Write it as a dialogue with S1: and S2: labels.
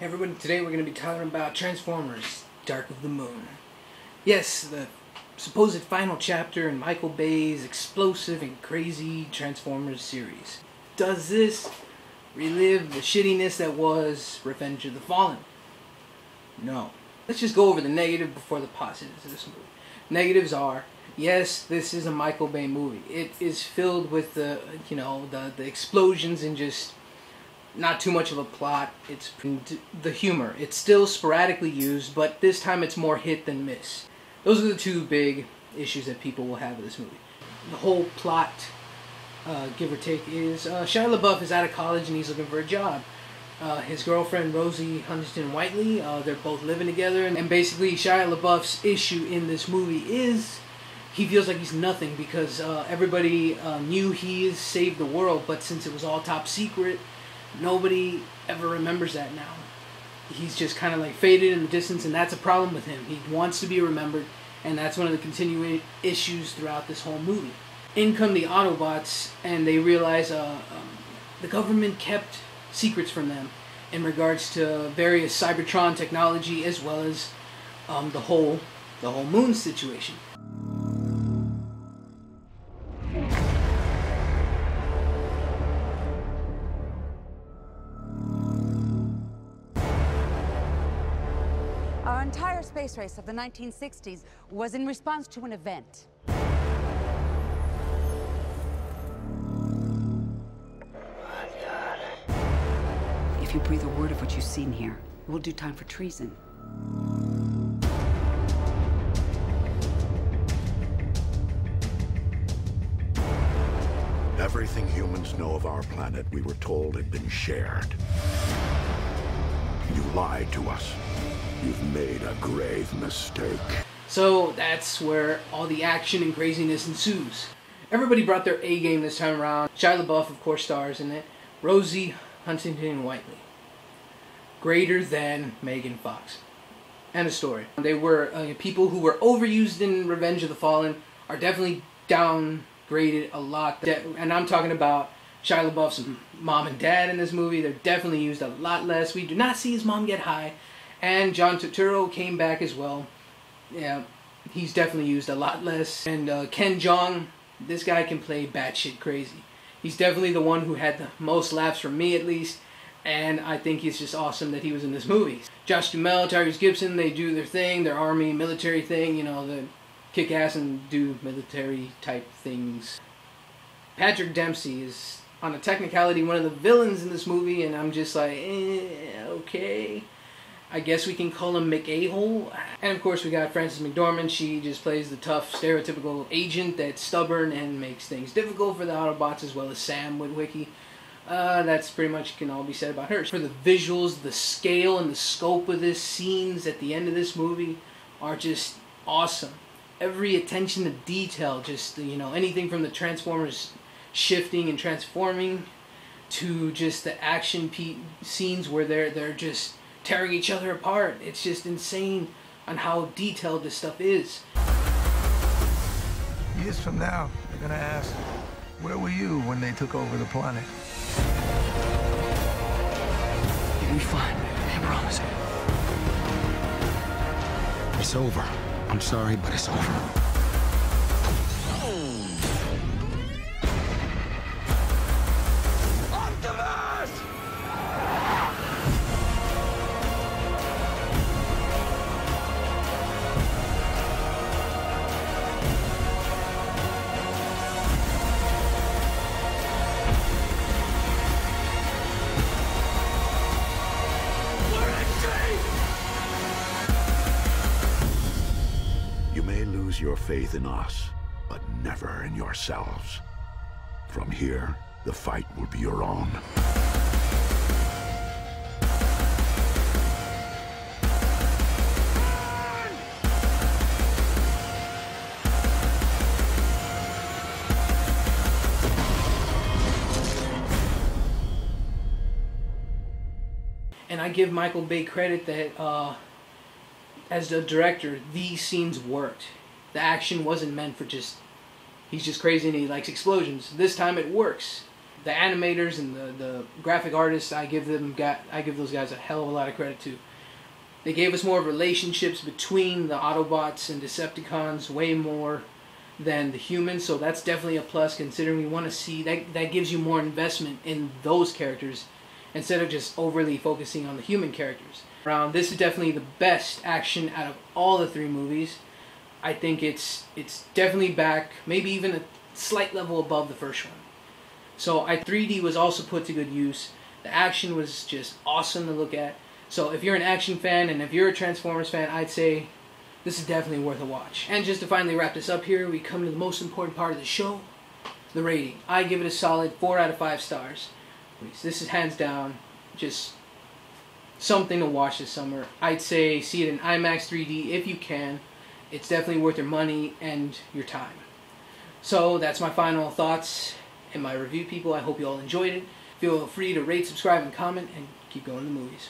S1: Hey everybody, today we're going to be talking about Transformers, Dark of the Moon. Yes, the supposed final chapter in Michael Bay's explosive and crazy Transformers series. Does this relive the shittiness that was Revenge of the Fallen? No. Let's just go over the negative before the positives of this movie. Negatives are, yes, this is a Michael Bay movie. It is filled with the explosions and just not too much of a plot. It's the humor. It's still sporadically used, but this time it's more hit than miss. Those are the two big issues that people will have with this movie. The whole plot, give or take, is Shia LaBeouf is out of college and he's looking for a job. His girlfriend, Rosie, Huntington, they're both living together, and basically Shia LaBeouf's issue in this movie is he feels like he's nothing because everybody knew he saved the world, but since it was all top secret, nobody ever remembers that now. He's just kind of like faded in the distance, and that's a problem with him. He wants to be remembered, and that's one of the continuing issues throughout this whole movie. In come the Autobots, and they realize the government kept secrets from them in regards to various Cybertron technology, as well as the whole moon situation.
S2: Our entire space race of the 1960s was in response to an event. If you breathe a word of what you've seen here, we'll do time for treason.
S3: Everything humans know of our planet, we were told, had been shared. You lied to us. You've made a grave mistake.
S1: So that's where all the action and craziness ensues. Everybody brought their A game this time around. Shia LaBeouf, of course, stars in it. Rosie, Huntington, and Whiteley. Greater than Megan Fox. And a story. They were people who were overused in Revenge of the Fallen are definitely downgraded a lot. And I'm talking about Shia LaBeouf's mom and dad in this movie. They're definitely used a lot less. We do not see his mom get high. And John Tuturro came back as well. Yeah, he's definitely used a lot less. And Jeong, this guy can play batshit crazy. He's definitely the one who had the most laughs from me, at least. And I think it's just awesome that he was in this movie. Duhamel, Tyrese, Gibson, they do their thing, their army, military thing, the kick ass and do military type things. Patrick Dempsey is, on a technicality, one of the villains in this movie, and I'm just like, okay. I guess we can call him McA-hole. And of course we got Frances McDormand. She just plays the tough, stereotypical agent that's stubborn and makes things difficult for the Autobots, as well as Sam Witwicky. That's pretty much can all be said about her. For the visuals, the scale and the scope of this scenes at the end of this movie are just awesome. Every attention to detail, just, anything from the Transformers shifting and transforming to just the action scenes where they're just tearing each other apart. It's just insane on how detailed this stuff is.
S4: Years from now, they're gonna ask, where were you when they took over the planet?
S5: You'll be fine, I promise. It's over. I'm sorry, but it's over.
S3: You may lose your faith in us, but never in yourselves. From here, the fight will be your own.
S1: And I give Michael Bay credit that as the director, these scenes worked. The action wasn't meant for just, he's just crazy and he likes explosions. This time it works. the animators and the graphic artists, I give those guys a hell of a lot of credit too. They gave us more relationships between the Autobots and Decepticons, way more than the humans, so that's definitely a plus, considering we want to see that gives you more investment in those characters instead of just overly focusing on the human characters. This is definitely the best action out of all the three movies. I think it's definitely back, maybe even a slight level above the first one. So 3D was also put to good use. The action was just awesome to look at. So if you're an action fan and if you're a Transformers fan, I'd say this is definitely worth a watch. And just to finally wrap this up here, we come to the most important part of the show, the rating. I give it a solid 4 out of 5 stars. This is hands down just something to watch this summer. I'd say see it in IMAX 3D if you can. It's definitely worth your money and your time. So that's my final thoughts and my review, people. I hope you all enjoyed it. Feel free to rate, subscribe, and comment, and keep going to the movies.